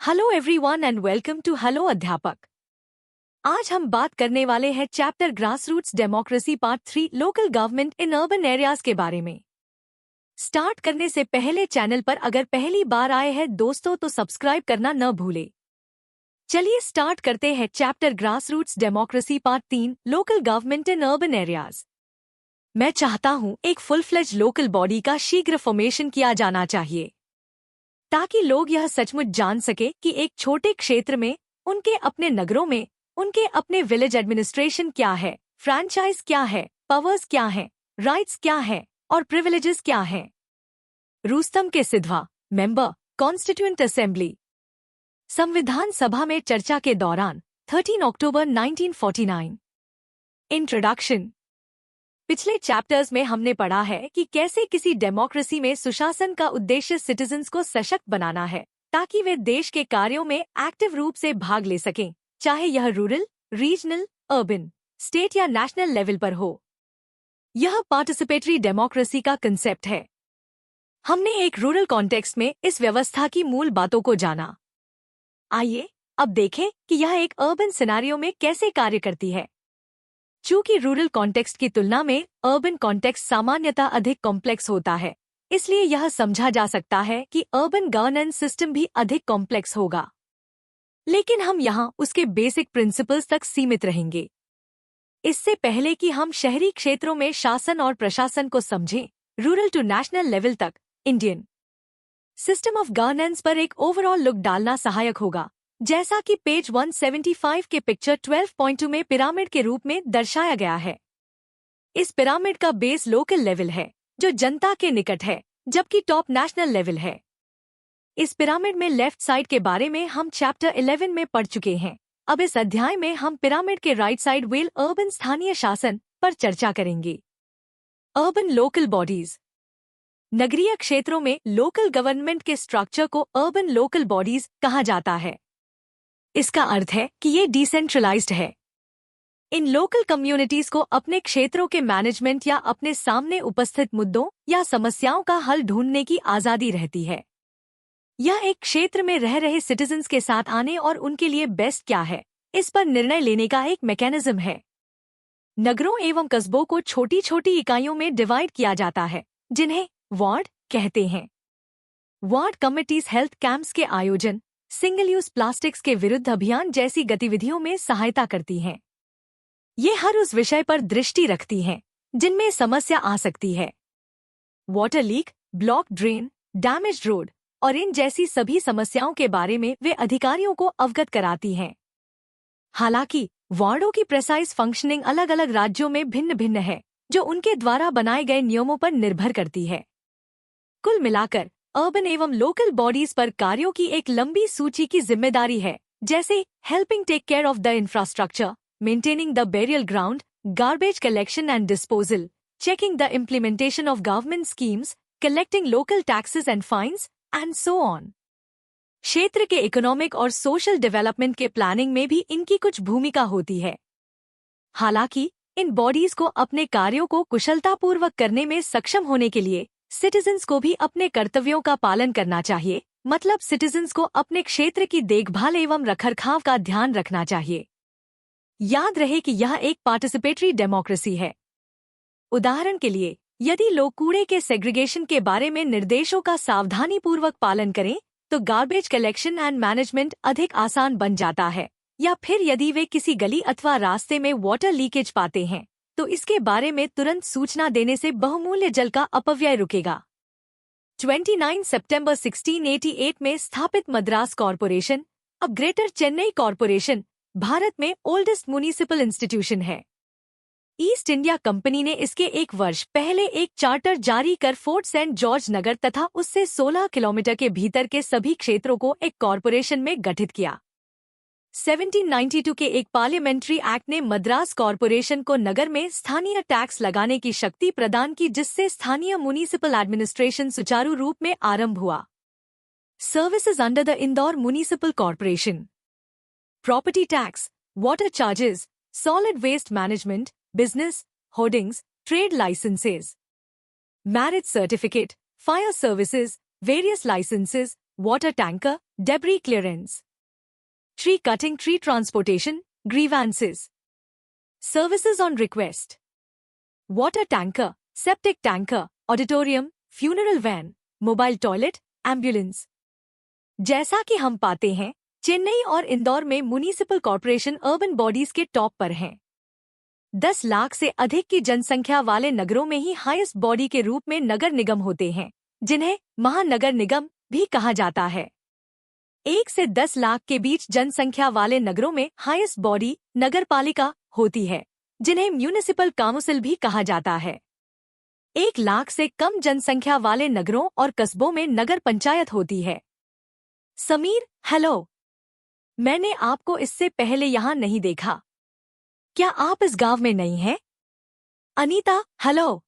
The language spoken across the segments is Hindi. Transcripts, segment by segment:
Hello everyone and welcome to hello Adhyapak. आज हम बात करने वाले हैं chapter grassroots democracy part 3 local government in urban areas के बारे में। स्टार्ट करने से पहले चैनल पर अगर पहली बार आए हैं दोस्तों तो सब्सक्राइब करना न भूले। चलिए स्टार्ट करते हैं chapter grassroots democracy part 3 local government in urban areas. मैं चाहता हूँ एक फुल फ्लेज लोकल बॉडी का शीघ्र फॉर्मेशन किया जाना चाहिए ताकि लोग यह सचमुच जान सके कि एक छोटे क्षेत्र में उनके अपने नगरों में उनके अपने विलेज एडमिनिस्ट्रेशन क्या है, फ्रैंचाइज क्या है, पावर्स क्या है, राइट्स क्या है और प्रिविलेजेस क्या है। रुस्तम के सिद्धवा, मेंबर कॉन्स्टिट्यूएंट असेंबली। संविधान सभा में चर्चा के दौरान 13 अक्टूबर 1949। इंट्रोडक्शन। पिछले चैप्टर्स में हमने पढ़ा है कि कैसे किसी डेमोक्रेसी में सुशासन का उद्देश्य सिटीजन्स को सशक्त बनाना है ताकि वे देश के कार्यों में एक्टिव रूप से भाग ले सकें, चाहे यह रूरल, रीजनल, अर्बन, स्टेट या नेशनल लेवल पर हो। यह पार्टिसिपेटरी डेमोक्रेसी का कंसेप्ट है। हमने एक रूरल कॉन्टेक्स्ट में इस व्यवस्था की मूल बातों को जाना। आइए अब देखें कि यह एक अर्बन सिनेरियो में कैसे कार्य करती है। चूंकि रूरल कॉन्टेक्स्ट की तुलना में अर्बन कॉन्टेक्स्ट सामान्यतः अधिक कॉम्प्लेक्स होता है, इसलिए यह समझा जा सकता है कि अर्बन गवर्नेंस सिस्टम भी अधिक कॉम्प्लेक्स होगा। लेकिन हम यहाँ उसके बेसिक प्रिंसिपल्स तक सीमित रहेंगे। इससे पहले कि हम शहरी क्षेत्रों में शासन और प्रशासन को समझें, रूरल टू नेशनल लेवल तक इंडियन सिस्टम ऑफ गवर्नेंस पर एक ओवरऑल लुक डालना सहायक होगा, जैसा कि पेज 175 के पिक्चर 12.2 में पिरामिड के रूप में दर्शाया गया है। इस पिरामिड का बेस लोकल लेवल है जो जनता के निकट है, जबकि टॉप नेशनल लेवल है। इस पिरामिड में लेफ्ट साइड के बारे में हम चैप्टर 11 में पढ़ चुके हैं। अब इस अध्याय में हम पिरामिड के राइट साइड वेल अर्बन स्थानीय शासन पर चर्चा करेंगे। Urban local bodies. नगरीय क्षेत्रों में लोकल गवर्नमेंट के स्ट्रक्चर को अर्बन लोकल बॉडीज कहा जाता है। इसका अर्थ है कि ये डिसेंट्रलाइज्ड है। इन लोकल कम्युनिटीज को अपने क्षेत्रों के मैनेजमेंट या अपने सामने उपस्थित मुद्दों या समस्याओं का हल ढूंढने की आजादी रहती है। यह एक क्षेत्र में रह रहे सिटीजन्स के साथ आने और उनके लिए बेस्ट क्या है, इस पर निर्णय लेने का एक मैकेनिज्म है। नगरों एवं कस्बों को छोटी छोटी इकाइयों में डिवाइड किया जाता है, जिन्हें वार्ड कहते हैं। वार्ड कमिटीज हेल्थ कैंप्स के आयोजन, सिंगल यूज प्लास्टिक्स के विरुद्ध अभियान जैसी गतिविधियों में सहायता करती हैं। ये हर उस विषय पर दृष्टि रखती हैं जिनमें समस्या आ सकती है। Water leak, block drain, damaged road और इन जैसी सभी समस्याओं के बारे में वे अधिकारियों को अवगत कराती हैं। हालांकि वार्डों की प्रेसाइज फंक्शनिंग अलग अलग राज्यों में भिन्न भिन्न है, जो उनके द्वारा बनाए गए नियमों पर निर्भर करती है। कुल मिलाकर अर्बन एवं लोकल बॉडीज पर कार्यों की एक लंबी सूची की जिम्मेदारी है, जैसे helping take care of the infrastructure, maintaining the burial ground, garbage collection and disposal, checking the implementation of government schemes, collecting local taxes and fines and so on. क्षेत्र के इकोनॉमिक और सोशल डेवलपमेंट के प्लानिंग में भी इनकी कुछ भूमिका होती है। हालांकि इन बॉडीज को अपने कार्यों को कुशलतापूर्वक करने में सक्षम होने के लिए सिटीजन्स को भी अपने कर्तव्यों का पालन करना चाहिए, मतलब सिटीजन्स को अपने क्षेत्र की देखभाल एवं रखरखाव का ध्यान रखना चाहिए। याद रहे कि यह एक पार्टिसिपेटरी डेमोक्रेसी है। उदाहरण के लिए, यदि लोग कूड़े के सेग्रीगेशन के बारे में निर्देशों का सावधानीपूर्वक पालन करें तो गार्बेज कलेक्शन एंड मैनेजमेंट अधिक आसान बन जाता है। या फिर यदि वे किसी गली अथवा रास्ते में वाटर लीकेज पाते हैं तो इसके बारे में तुरंत सूचना देने से बहुमूल्य जल का अपव्यय रुकेगा। 29 सितंबर 1688 में स्थापित मद्रास कॉरपोरेशन, अब ग्रेटर चेन्नई कॉरपोरेशन, भारत में ओल्डेस्ट म्युनिसिपल इंस्टीट्यूशन है। ईस्ट इंडिया कंपनी ने इसके एक वर्ष पहले एक चार्टर जारी कर फोर्ट सेंट जॉर्ज नगर तथा उससे 16 किलोमीटर के भीतर के सभी क्षेत्रों को एक कॉरपोरेशन में गठित किया। 1792 के एक पार्लियामेंट्री एक्ट ने मद्रास कॉरपोरेशन को नगर में स्थानीय टैक्स लगाने की शक्ति प्रदान की, जिससे स्थानीय म्युनिसिपल एडमिनिस्ट्रेशन सुचारू रूप में आरंभ हुआ। Services under the Indore municipal corporation. Property tax, water charges, solid waste management, business, hoardings, trade licences, marriage certificate, fire services, various licences, water tanker, debris clearance, tree cutting, tree transportation, grievances, services on request, water tanker, septic tanker, auditorium, funeral van, mobile toilet, ambulance। जैसा कि हम पाते हैं, चेन्नई और इंदौर में म्युनिसिपल कॉर्पोरेशन अर्बन बॉडीज के टॉप पर हैं। 10 लाख से अधिक की जनसंख्या वाले नगरों में ही हाईएस्ट बॉडी के रूप में नगर निगम होते हैं, जिन्हें महानगर निगम भी कहा जाता है। 1 से 10 लाख के बीच जनसंख्या वाले नगरों में हाईएस्ट बॉडी नगरपालिका होती है, जिन्हें म्युनिसिपल काउंसिल भी कहा जाता है। 1 लाख से कम जनसंख्या वाले नगरों और कस्बों में नगर पंचायत होती है। समीर, हेलो। मैंने आपको इससे पहले यहाँ नहीं देखा। क्या आप इस गांव में नहीं हैं? अनीता, हेलो।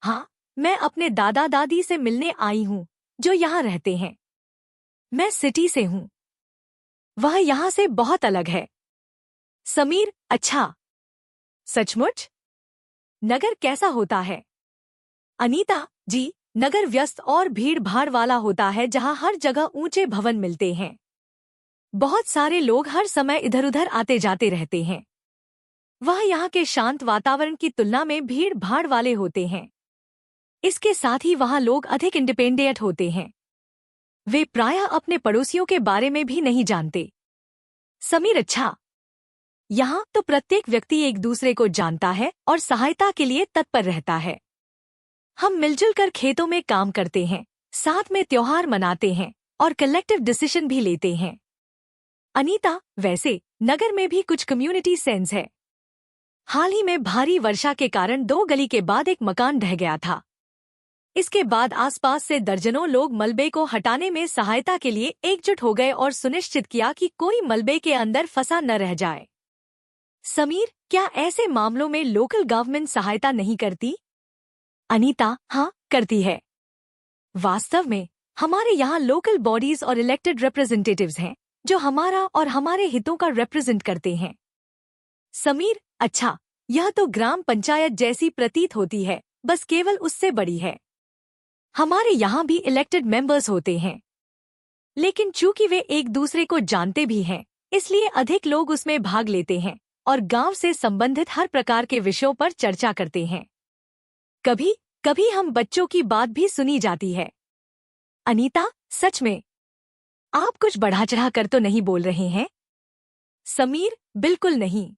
हाँ, मैं अपने दादा दादी से मिलने आई हूँ, जो यहाँ रहते हैं। मैं सिटी से हूँ। वह यहाँ से बहुत अलग है। समीर, अच्छा। सचमुच? नगर कैसा होता है? अनीता जी, नगर व्यस्त और भीड़ भाड़ वाला होता है, जहाँ हर जगह ऊंचे भवन मिलते हैं। बहुत सारे लोग हर समय इधर उधर आते जाते रहते हैं। वह यहाँ के शांत वातावरण की तुलना में भीड़ भाड़ वाले होते हैं। इसके साथ ही वहाँ लोग अधिक इंडिपेंडेंट होते हैं। वे प्रायः अपने पड़ोसियों के बारे में भी नहीं जानते। समीर, अच्छा। यहाँ तो प्रत्येक व्यक्ति एक दूसरे को जानता है और सहायता के लिए तत्पर रहता है। हम मिलजुल कर खेतों में काम करते हैं, साथ में त्योहार मनाते हैं और कलेक्टिव डिसीजन भी लेते हैं। अनीता, वैसे नगर में भी कुछ कम्युनिटी सेंस है। हाल ही में भारी वर्षा के कारण 2 गली के बाद एक मकान ढह गया था। इसके बाद आसपास से दर्जनों लोग मलबे को हटाने में सहायता के लिए एकजुट हो गए और सुनिश्चित किया कि कोई मलबे के अंदर फंसा न रह जाए। समीर, क्या ऐसे मामलों में लोकल गवर्नमेंट सहायता नहीं करती? अनीता, हाँ, करती है। वास्तव में हमारे यहाँ लोकल बॉडीज और इलेक्टेड रिप्रेजेंटेटिव्स हैं, जो हमारा और हमारे हितों का रिप्रेजेंट करते हैं। समीर, अच्छा, यह तो ग्राम पंचायत जैसी प्रतीत होती है, बस केवल उससे बड़ी है। हमारे यहाँ भी इलेक्टेड मेंबर्स होते हैं, लेकिन चूंकि वे एक दूसरे को जानते भी हैं, इसलिए अधिक लोग उसमें भाग लेते हैं और गांव से संबंधित हर प्रकार के विषयों पर चर्चा करते हैं। कभी कभी हम बच्चों की बात भी सुनी जाती है। अनीता, सच में? आप कुछ बढ़ा चढ़ा कर तो नहीं बोल रहे हैं? समीर, बिल्कुल नहीं।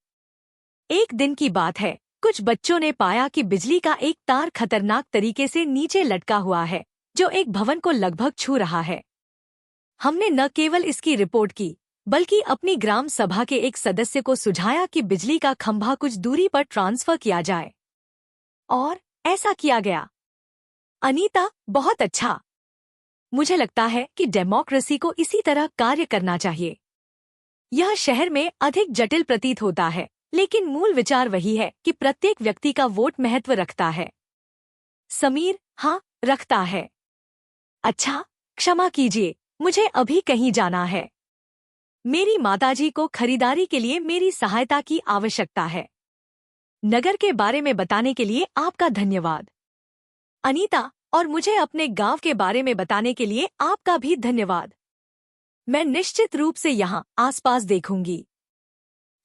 एक दिन की बात है, कुछ बच्चों ने पाया कि बिजली का एक तार खतरनाक तरीके से नीचे लटका हुआ है, जो एक भवन को लगभग छू रहा है। हमने न केवल इसकी रिपोर्ट की, बल्कि अपनी ग्राम सभा के एक सदस्य को सुझाया कि बिजली का खंभा कुछ दूरी पर ट्रांसफर किया जाए। और ऐसा किया गया। अनीता, बहुत अच्छा। मुझे लगता है कि डेमोक्रेसी को इसी तरह कार्य करना चाहिए। यह शहर में अधिक जटिल प्रतीत होता है, लेकिन मूल विचार वही है कि प्रत्येक व्यक्ति का वोट महत्व रखता है। समीर, हाँ, रखता है। अच्छा, क्षमा कीजिए, मुझे अभी कहीं जाना है। मेरी माताजी को खरीदारी के लिए मेरी सहायता की आवश्यकता है। नगर के बारे में बताने के लिए आपका धन्यवाद। अनीता, और मुझे अपने गांव के बारे में बताने के लिए आपका भी धन्यवाद। मैं निश्चित रूप से यहाँ आसपास देखूंगी।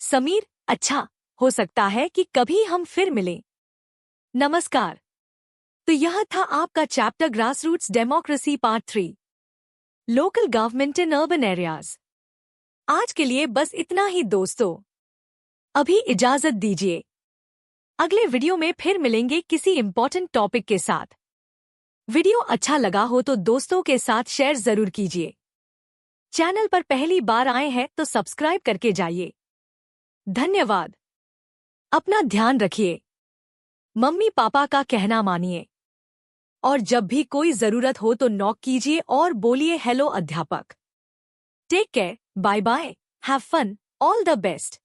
समीर, अच्छा, हो सकता है कि कभी हम फिर मिलें। नमस्कार। तो यह था आपका chapter grassroots democracy part 3, local government in urban areas. आज के लिए बस इतना ही दोस्तों। अभी इजाजत दीजिए। अगले वीडियो में फिर मिलेंगे किसी इम्पोर्टेंट टॉपिक के साथ। वीडियो अच्छा लगा हो तो दोस्तों के साथ शेयर जरूर कीजिए। चैनल पर पहली बार आए हैं तो सब्सक्राइब करके जाइए। धन्यवाद। अपना ध्यान रखिए। मम्मी पापा का कहना मानिए। और जब भी कोई जरूरत हो तो नॉक कीजिए और बोलिए hello Adhyapak. Take care, bye bye, have fun, all the best.